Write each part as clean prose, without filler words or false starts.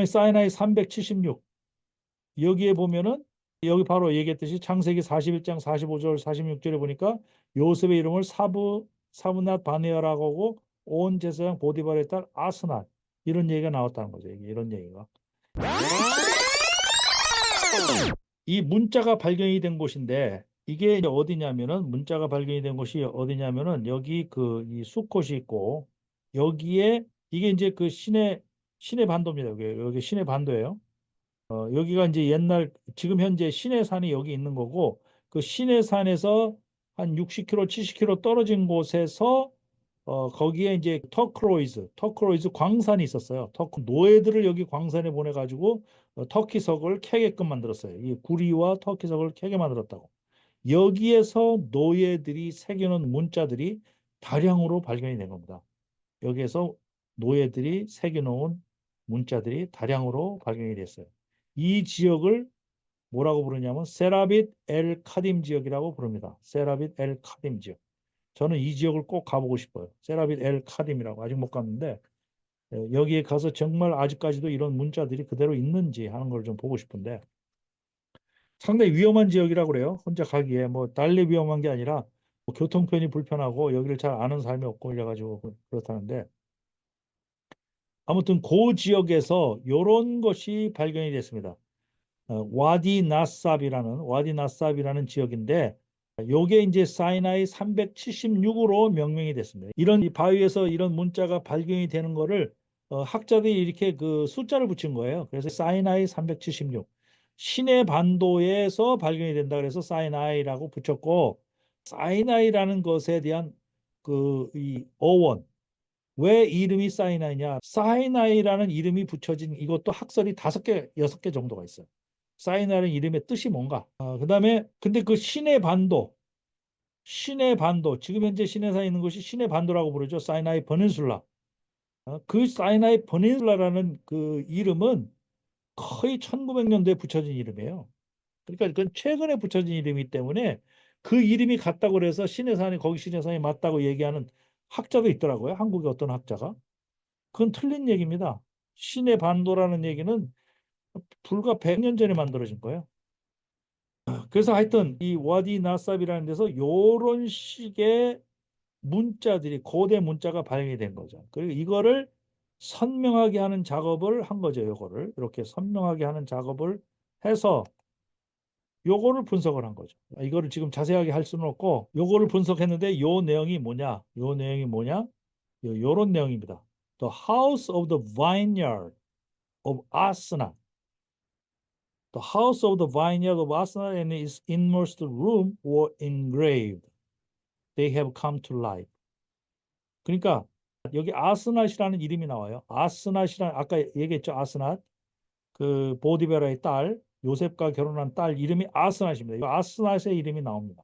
사이나이 376. 여기에 보면은 여기 바로 얘기했듯이 창세기 41장 45절 46절에 보니까 요셉의 이름을 사브낫 바네아라고 하고 온 제사장 보디발의 딸 아스낫, 이런 얘기가 나왔다는 거죠. 이런 얘기가. 이 문자가 발견이 된 곳인데, 이게 이제 어디냐면은, 문자가 발견이 된 곳이 어디냐면은 여기 그 이 수컷이 있고, 여기에 이게 이제 그 시내 반도입니다. 여기 시내 반도예요. 여기가 이제 옛날, 지금 현재 시내산이 여기 있는 거고, 그 시내산에서 한 60km, 70km 떨어진 곳에서 거기에 이제 터크로이즈 광산이 있었어요. 노예들을 여기 광산에 보내가지고 터키석을 캐게끔 만들었어요. 이 구리와 터키석을 캐게 만들었다고. 여기에서 노예들이 새겨놓은 문자들이 다량으로 발견이 된 겁니다. 여기에서 노예들이 새겨놓은 문자들이 다량으로 발견이 됐어요. 이 지역을 뭐라고 부르냐면 세라빗 엘 카딤 지역이라고 부릅니다. 세라빗 엘 카딤 지역. 저는 이 지역을 꼭 가보고 싶어요. 세라빗 엘 카딤이라고. 아직 못 갔는데 여기에 가서 정말 아직까지도 이런 문자들이 그대로 있는지 하는 걸 좀 보고 싶은데, 상당히 위험한 지역이라고 그래요. 혼자 가기에 뭐 달리 위험한 게 아니라 뭐 교통편이 불편하고 여기를 잘 아는 사람이 없고 이래가지고 그렇다는데, 아무튼 그 지역에서 이런 것이 발견이 됐습니다. 와디 나삽이라는 지역인데, 요게 이제 사이나이 376으로 명명이 됐습니다. 이런 이 바위에서 이런 문자가 발견이 되는 거를 학자들이 이렇게 그 숫자를 붙인 거예요. 그래서 사이나이 376. 시내 반도에서 발견이 된다 그래서 사이나이라고 붙였고, 사이나이라는 것에 대한 그 이 어원, 왜 이름이 사이나이냐? 사이나이라는 이름이 붙여진 이것도 학설이 5개, 6개 정도가 있어요. 사이나이라는 이름의 뜻이 뭔가? 그다음에 근데 그 시내 반도, 지금 현재 시내산에 있는 것이 시내 반도라고 부르죠. 사이나이 버닌술라. 그 사이나이 버닌술라라는 그 이름은 거의 1900년도에 붙여진 이름이에요. 그러니까 그건 최근에 붙여진 이름이기 때문에 그 이름이 같다고 그래서 시내산이 거기 시내산이 맞다고 얘기하는 학자도 있더라고요. 한국의 어떤 학자가. 그건 틀린 얘기입니다. 신의 반도라는 얘기는 불과 100년 전에 만들어진 거예요. 그래서 하여튼 이 와디 나삽이라는 데서 요런 식의 문자들이, 고대 문자가 발견이 된 거죠. 그리고 이거를 선명하게 하는 작업을 한 거죠. 요거를 이렇게 선명하게 하는 작업을 해서 요거를 분석을 한 거죠. 이거를 지금 자세하게 할 수는 없고, 요거를 분석했는데 요 내용이 뭐냐? 요런 내용입니다. The House of the Vineyard of Asna. The house of the vineyard of Asna and its inmost room were engraved. They have come to life. 그러니까 여기 아스낫이라는 이름이 나와요. 아스낫이라는, 아까 얘기했죠. 아스낫. 그 보디베라의 딸, 요셉과 결혼한 딸 이름이 아스낫입니다. 이 아스낫의 이름이 나옵니다.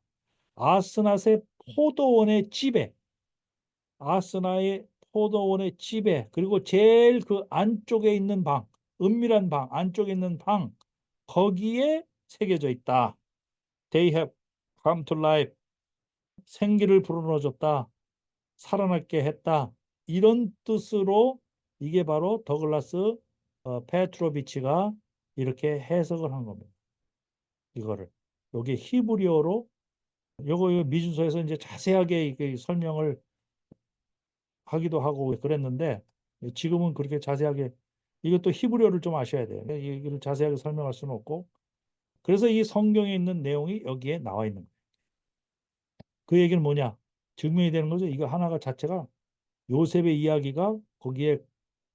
아스낫의 포도원의 지배, 아스나의 포도원의 지배, 그리고 제일 그 안쪽에 있는 방, 은밀한 방, 안쪽에 있는 방, 거기에 새겨져 있다. They have come to life. 생기를 불어넣어줬다. 살아나게 했다. 이런 뜻으로 이게 바로 더글라스 페트로비치가 이렇게 해석을 한 겁니다. 이거를. 여기 히브리어로, 요거 미준서에서 이제 자세하게 이게 설명을 하기도 하고 그랬는데, 지금은 그렇게 자세하게, 이것도 히브리어를 좀 아셔야 돼요. 이걸 자세하게 설명할 수는 없고, 그래서 이 성경에 있는 내용이 여기에 나와 있는 거예요. 그 얘기는 뭐냐? 증명이 되는 거죠. 이거 하나가 자체가 요셉의 이야기가 거기에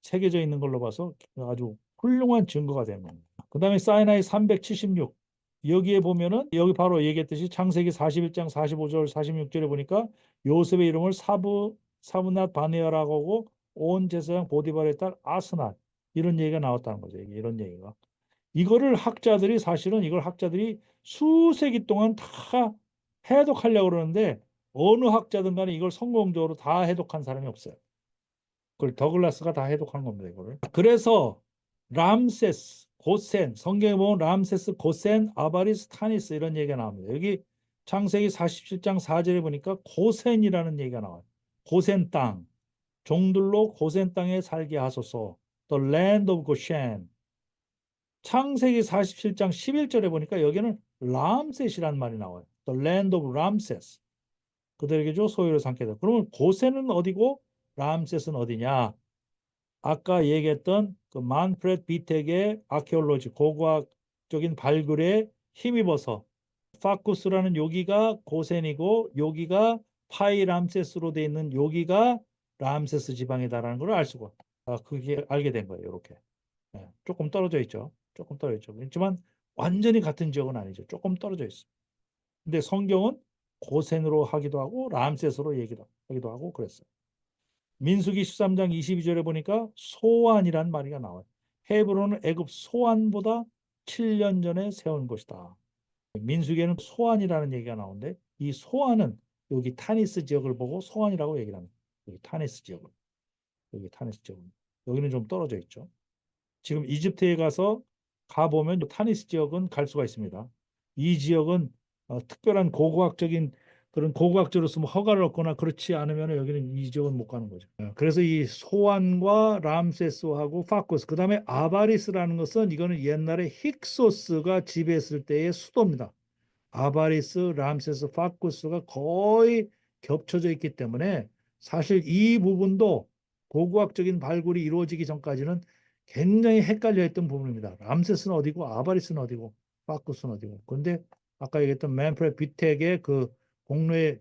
새겨져 있는 걸로 봐서 아주 훌륭한 증거가 되는 겁니다. 그 다음에 사이나이 376. 여기에 보면은 여기 바로 얘기했듯이 창세기 41장 45절 46절에 보니까 요셉의 이름을 사브낫 바네아라고 하고 온 제사장 보디발의 딸 아스낫, 이런 얘기가 나왔다는 거죠. 이런 얘기가. 이걸 학자들이 수세기 동안 다 해독하려고 그러는데, 어느 학자든 간에 이걸 성공적으로 다 해독한 사람이 없어요. 그걸 더글라스가 다 해독한 겁니다, 이거를. 그래서 람세스, 고센, 성경에 보면 람세스, 고센, 아바리스, 타니스 이런 얘기가 나옵니다. 여기 창세기 47장 4절에 보니까 고센이라는 얘기가 나와요. 고센 땅, 종들로 고센 땅에 살게 하소서. The land of Goshen. 창세기 47장 11절에 보니까 여기는 람셋이란 말이 나와요. The land of Ramses. 그들에게 줘 소유를 삼게 돼. 그러면 고센은 어디고 람셋은 어디냐? 아까 얘기했던 그 만프렛 비텍의 아케올로지 고고학적인 발굴에 힘입어서 파쿠스라는 여기가 고센이고 여기가 파이람세스로 돼 있는 여기가 람세스 지방이다라는 걸 알 수가 그게 알게 된 거예요. 이렇게 조금 떨어져 있죠. 조금 떨어져 있죠. 그렇지만 완전히 같은 지역은 아니죠. 조금 떨어져 있어. 근데 성경은 고센으로 하기도 하고 람세스로 얘기도 하기도 하고 그랬어요. 민수기 13장 22절에 보니까 소안이란 말이 나와요. 헤브론은 애굽 소안보다 7년 전에 세운 곳이다. 민수기에는 소안이라는 얘기가 나오는데 이 소안은 여기 타니스 지역을 보고 소안이라고 얘기를 합니다. 여기 타니스 지역을. 여기 타니스 지역을. 여기는 좀 떨어져 있죠. 지금 이집트에 가보면 타니스 지역은 갈 수가 있습니다. 이 지역은 특별한 고고학적인 그런 고고학적으로 쓰면 허가를 얻거나 그렇지 않으면 여기는 이 지역은 못 가는 거죠. 그래서 이 소안과 람세스하고 파코스 그다음에 아바리스라는 것은 이거는 옛날에 힉소스가 지배했을 때의 수도입니다. 아바리스, 람세스, 파쿠스가 거의 겹쳐져 있기 때문에 사실 이 부분도 고고학적인 발굴이 이루어지기 전까지는 굉장히 헷갈려 했던 부분입니다. 람세스는 어디고 아바리스는 어디고 파쿠스는 어디고. 그런데 아까 얘기했던 맨프레 비텍의 그 공로에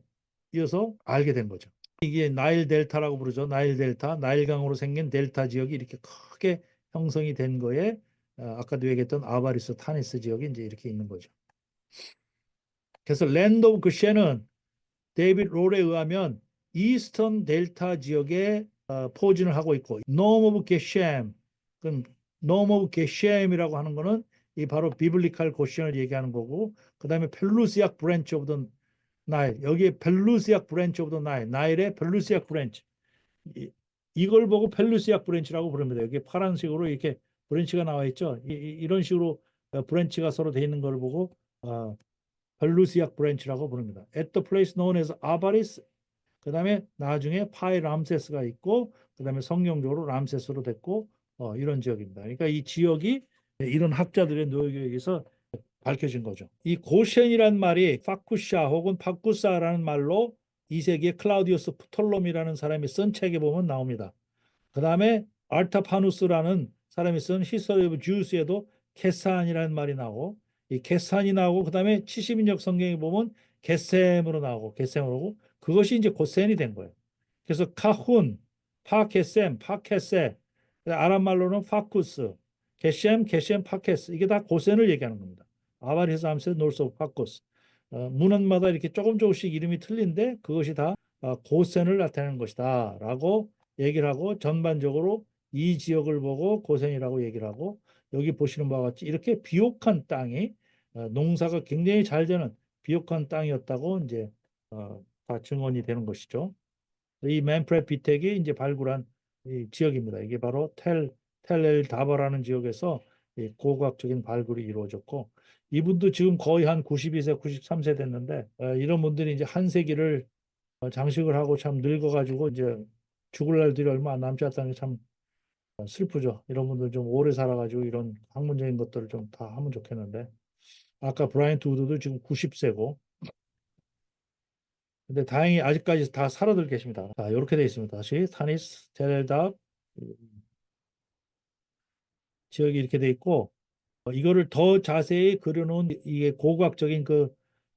이어서 알게 된 거죠. 이게 나일 델타라고 부르죠. 나일 델타, 나일강으로 생긴 델타 지역이 이렇게 크게 형성이 된 거에 아까도 얘기했던 아바리스, 타니스 지역이 이제 이렇게 있는 거죠. 그래서 랜드 오브 그셰는 데이빗 롤에 의하면 이스턴 델타 지역에 포진을 하고 있고 노 오브 게셴 그럼 노 오브 게셴이라고 하는 거는 이 바로 비블리칼 고시언을 얘기하는 거고 그다음에 펠루시악 브랜치 오브 더 나일 여기에 펠루시악 브랜치 오브 더 나일 나일의 펠루시악 브랜치 이걸 보고 펠루시악 브랜치라고 부릅니다. 여기 파란색으로 이렇게 브랜치가 나와 있죠. 이런 식으로 브랜치가 서로 돼 있는 걸 보고 펠루시악 브랜치라고 부릅니다. At the place known as 아바리스 그 다음에 나중에 파이 람세스가 있고 그 다음에 성경적으로 람세스로 됐고 이런 지역입니다. 그러니까 이 지역이 이런 학자들의 노력에 의해서 밝혀진 거죠. 이 고셴이란 말이 파쿠샤 혹은 파쿠사라는 말로 2세기에 클라우디우스 프톨롬이라는 사람이 쓴 책에 보면 나옵니다. 그 다음에 알타파누스라는 사람이 쓴 히스토리 오브 주스에도 게산이라는 말이 나오고 이 게산이 나오고 그 다음에 70인역 성경에 보면 게셈으로 나오고 게셈으로 오고 그것이 이제 고센이 된 거예요. 그래서 카훈, 파게셈, 파케세 아랍말로는 파쿠스, 게셈, 게셈, 파케스 이게 다 고센을 얘기하는 겁니다. 아바리스 암세 노스 오브 파쿠스 문헌마다 이렇게 조금씩 이름이 틀린데 그것이 다 고센을 나타내는 것이다 라고 얘기를 하고 전반적으로 이 지역을 보고 고센이라고 얘기를 하고 여기 보시는 바와 같이 이렇게 비옥한 땅이 농사가 굉장히 잘 되는 비옥한 땅이었다고 이제 다 증언이 되는 것이죠. 이 맨프레 비텍이 이제 발굴한 이 지역입니다. 이게 바로 텔엘 다바라는 지역에서 이 고고학적인 발굴이 이루어졌고 이분도 지금 거의 한 92세, 93세 됐는데 이런 분들이 이제 한 세기를 장식을 하고 참 늙어가지고 이제 죽을 날들이 얼마 안 남지 않다는 게 참 슬프죠. 이런 분들 좀 오래 살아가지고 이런 학문적인 것들을 좀 다 하면 좋겠는데 아까 브라이언트 우드도 지금 90세고 근데 다행히 아직까지 다 살아들 계십니다. 자, 이렇게 돼 있습니다. 다시 타니스, 텔답 지역이 이렇게 돼 있고 이거를 더 자세히 그려놓은 이게 고고학적인 그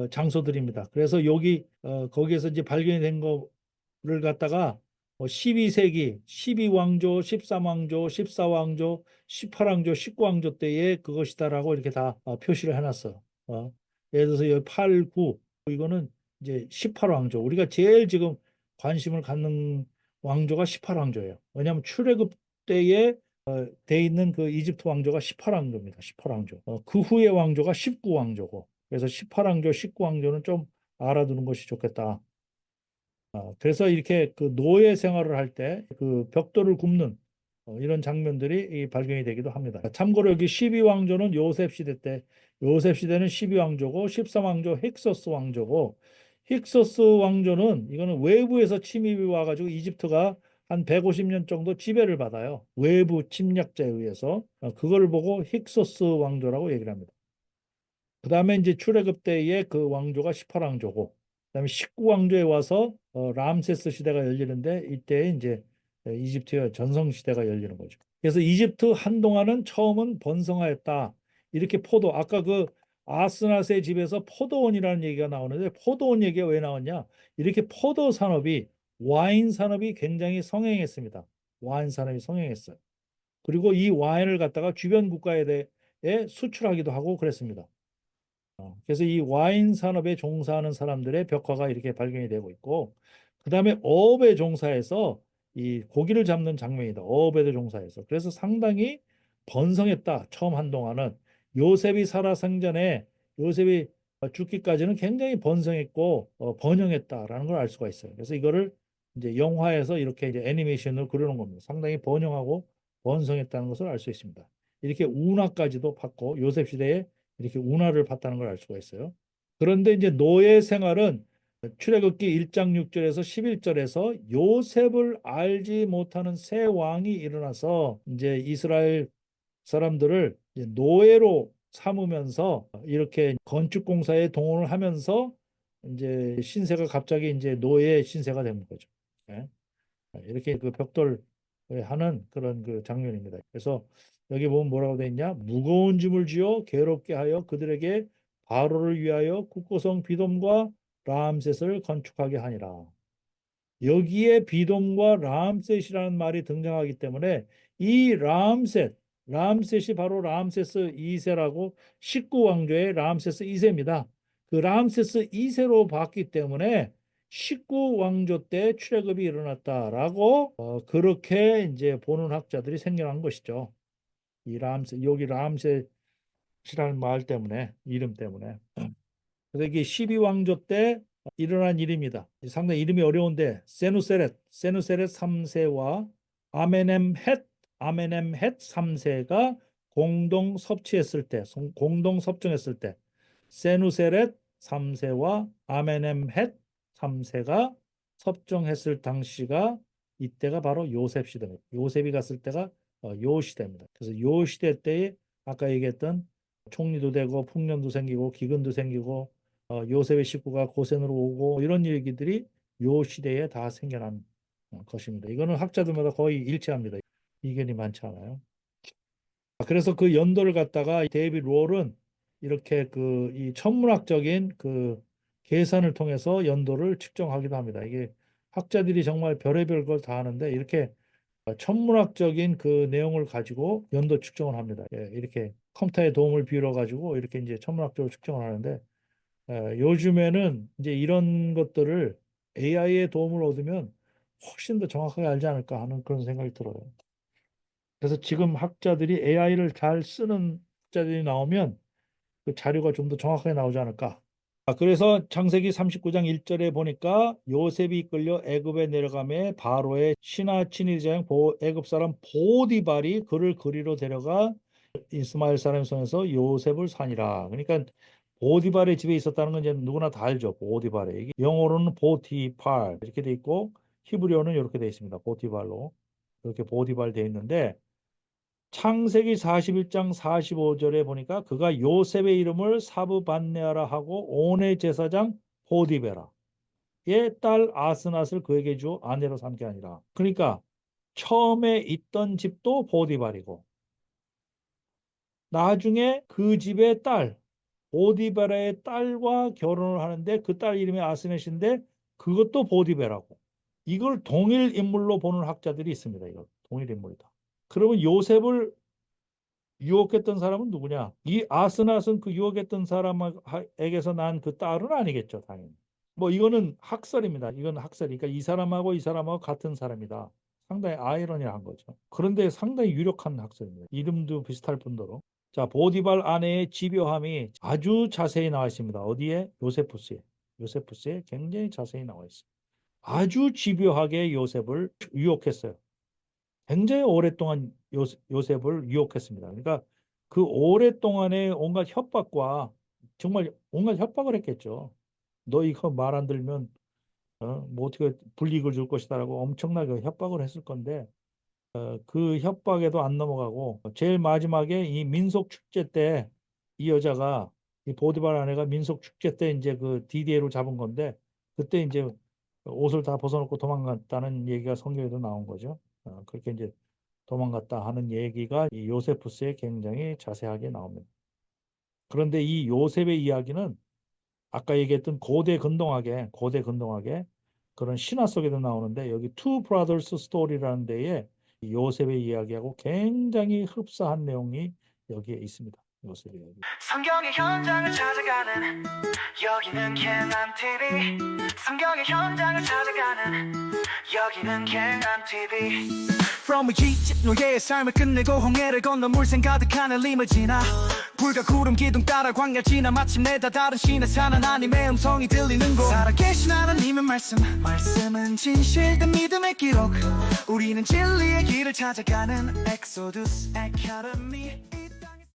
장소들입니다. 그래서 여기 거기에서 이제 발견이 된 거를 갖다가 12세기 12왕조, 13왕조, 14왕조, 18왕조, 19왕조 때의 그것이다라고 이렇게 다 표시를 해놨어요. 예를 들어서 여기 8, 9 이거는 이제 18왕조. 우리가 제일 지금 관심을 갖는 왕조가 18왕조예요. 왜냐하면 출애굽 때에 돼 있는 그 이집트 왕조가 18왕조입니다. 18왕조. 그 후의 왕조가 19왕조고. 그래서 18왕조, 19왕조는 좀 알아두는 것이 좋겠다. 그래서 이렇게 그 노예 생활을 할 때 그 벽돌을 굽는 이런 장면들이 발견이 되기도 합니다. 참고로 여기 12왕조는 요셉 시대 때 요셉 시대는 12왕조고 13왕조 힉소스 왕조고 힉소스 왕조는 이거는 외부에서 침입이 와가지고 이집트가 한 150년 정도 지배를 받아요. 외부 침략자에 의해서. 그걸 보고 힉소스 왕조라고 얘기를 합니다. 그 다음에 이제 출애굽 때의 그 왕조가 18왕조고, 그다음에 19왕조에 와서 람세스 시대가 열리는데 이때 이제 이집트의 전성 시대가 열리는 거죠. 그래서 이집트 한동안은 처음은 번성하였다. 이렇게 포도 아까 그 아스나스의 집에서 포도원이라는 얘기가 나오는데 포도원 얘기가 왜 나왔냐? 이렇게 포도 산업이 와인 산업이 굉장히 성행했습니다. 와인 산업이 성행했어요. 그리고 이 와인을 갖다가 주변 국가에 대해 수출하기도 하고 그랬습니다. 그래서 이 와인 산업에 종사하는 사람들의 벽화가 이렇게 발견이 되고 있고, 그 다음에 어업에 종사해서 이 고기를 잡는 장면이다. 어업에도 종사해서. 그래서 상당히 번성했다. 처음 한동안은 요셉이 살아 생전에 요셉이 죽기까지는 굉장히 번성했고 번영했다라는 걸 알 수가 있어요. 그래서 이거를 이제 영화에서 이렇게 이제 애니메이션으로 그려놓은 겁니다. 상당히 번영하고 번성했다는 것을 알 수 있습니다. 이렇게 운하까지도 받고 요셉 시대에 이렇게 운하를 봤다는 걸 알 수가 있어요. 그런데 이제 노예 생활은 출애굽기 1장 6절에서 11절에서 요셉을 알지 못하는 새 왕이 일어나서 이제 이스라엘 사람들을 이제 노예로 삼으면서 이렇게 건축 공사에 동원을 하면서 이제 신세가 갑자기 이제 노예 신세가 되는 거죠. 예. 이렇게 그 벽돌 하는 그런 그 장면입니다. 그래서 여기 보면 뭐라고 돼 있냐? 무거운 짐을 지어 괴롭게 하여 그들에게 바로를 위하여 국고성 비돔과 람셋을 건축하게 하니라. 여기에 비돔과 람셋이라는 말이 등장하기 때문에 이 람셋이 바로 람세스 2세라고 19왕조의 람세스 2세입니다. 그 람세스 2세로 봤기 때문에 19왕조 때 출애굽이 일어났다라고 그렇게 이제 보는 학자들이 생겨난 것이죠. 이 람세 여기 람셋이라는 말 때문에 이름 때문에. 그래서 이게 12왕조 때 일어난 일입니다. 상당히 이름이 어려운데 세누세렛 3세와 아메넴헷 3세가 공동 섭취했을 때, 공동 섭정했을 때 세누세렛 3세와 아메넴헷 3세가 섭정했을 당시가 이때가 바로 요셉 시대입니다. 요셉이 갔을 때가 요 시대입니다. 그래서 요 시대 때에 아까 얘기했던 총리도 되고 풍년도 생기고 기근도 생기고 요셉의 식구가 고센으로 오고 이런 얘기들이 요 시대에 다 생겨난 것입니다. 이거는 학자들마다 거의 일치합니다. 이견이 많지 않아요. 그래서 그 연도를 갖다가 데이빗 롤은 이렇게 그 이 천문학적인 그 계산을 통해서 연도를 측정하기도 합니다. 이게 학자들이 정말 별의별 걸 다 하는데 이렇게 천문학적인 그 내용을 가지고 연도 측정을 합니다. 예, 이렇게 컴퓨터의 도움을 빌어 가지고 이렇게 이제 천문학적으로 측정을 하는데 요즘에는 이제 이런 것들을 AI의 도움을 얻으면 훨씬 더 정확하게 알지 않을까 하는 그런 생각이 들어요. 그래서 지금 학자들이 AI를 잘 쓰는 학자들이 나오면 그 자료가 좀 더 정확하게 나오지 않을까. 그래서 창세기 39장 1절에 보니까 요셉이 이끌려 애굽에 내려가매 바로의 신하 친위대장 애굽 사람 보디발이 그를 그리로 데려가 이스마엘 사람의 손에서 요셉을 산이라. 그러니까 보디발의 집에 있었다는 건 이제 누구나 다 알죠. 보디발의 이게 영어로는 보티팔 이렇게 돼 있고 히브리어는 이렇게 돼 있습니다. 보티발로 이렇게 보디발 돼 있는데 창세기 41장 45절에 보니까 그가 요셉의 이름을 사브반네아라 하고 온의 제사장 보디베라 의 딸 아스낫을 그에게 주어 아내로 삼게 하니라. 그러니까 처음에 있던 집도 보디발이고 나중에 그 집의 딸 보디베라의 딸과 결혼을 하는데 그 딸 이름이 아스넷인데 그것도 보디베라고. 이걸 동일 인물로 보는 학자들이 있습니다. 이거 동일 인물이다. 그러면 요셉을 유혹했던 사람은 누구냐? 이 아스낫은 그 유혹했던 사람에게서 난 그 딸은 아니겠죠, 당연히. 뭐 이거는 학설입니다. 이건 학설. 그러니까 이 사람하고 이 사람하고 같은 사람이다. 상당히 아이러니한 거죠. 그런데 상당히 유력한 학설입니다. 이름도 비슷할 뿐더러. 자, 보디발 아내의 집요함이 아주 자세히 나와 있습니다. 어디에? 요세푸스에. 요세푸스에 굉장히 자세히 나와 있어요. 아주 집요하게 요셉을 유혹했어요. 굉장히 오랫동안 요셉을 유혹했습니다. 그러니까 그 오랫동안의 온갖 협박과 정말 온갖 협박을 했겠죠. 너 이거 말 안 들면 뭐 어떻게 불이익을 줄 것이다라고 엄청나게 협박을 했을 건데 그 협박에도 안 넘어가고 제일 마지막에 이 민속 축제 때 이 여자가 이 보디발 아내가 민속 축제 때 이제 그 DDA로 잡은 건데 그때 이제 옷을 다 벗어놓고 도망갔다는 얘기가 성경에도 나온 거죠. 그렇게 이제 도망갔다 하는 얘기가 이 요세푸스에 굉장히 자세하게 나옵니다. 그런데 이 요셉의 이야기는 아까 얘기했던 고대 근동학의 그런 신화 속에도 나오는데 여기 Two Brothers Story라는 데에 이 요셉의 이야기하고 굉장히 흡사한 내용이 여기에 있습니다. 요셉의 이야기. 성경의 현장을 찾아가는 여기는 캔안 TV. 성경의 현장을 찾아가는 여기는 캔안 TV. From Egypt 노예의 삶을 끝내고 홍해를 건너 물샘 가득한 리무지나 불과 구름 기둥 따라 광야 지나 마침내 다 다른 신의 산 하나님의 음성이 들리는 곳. 살아계신 하나님의 말씀은 진실된 믿음의 기록. 우리는 진리의 길을 찾아가는 엑소두스 아카데미.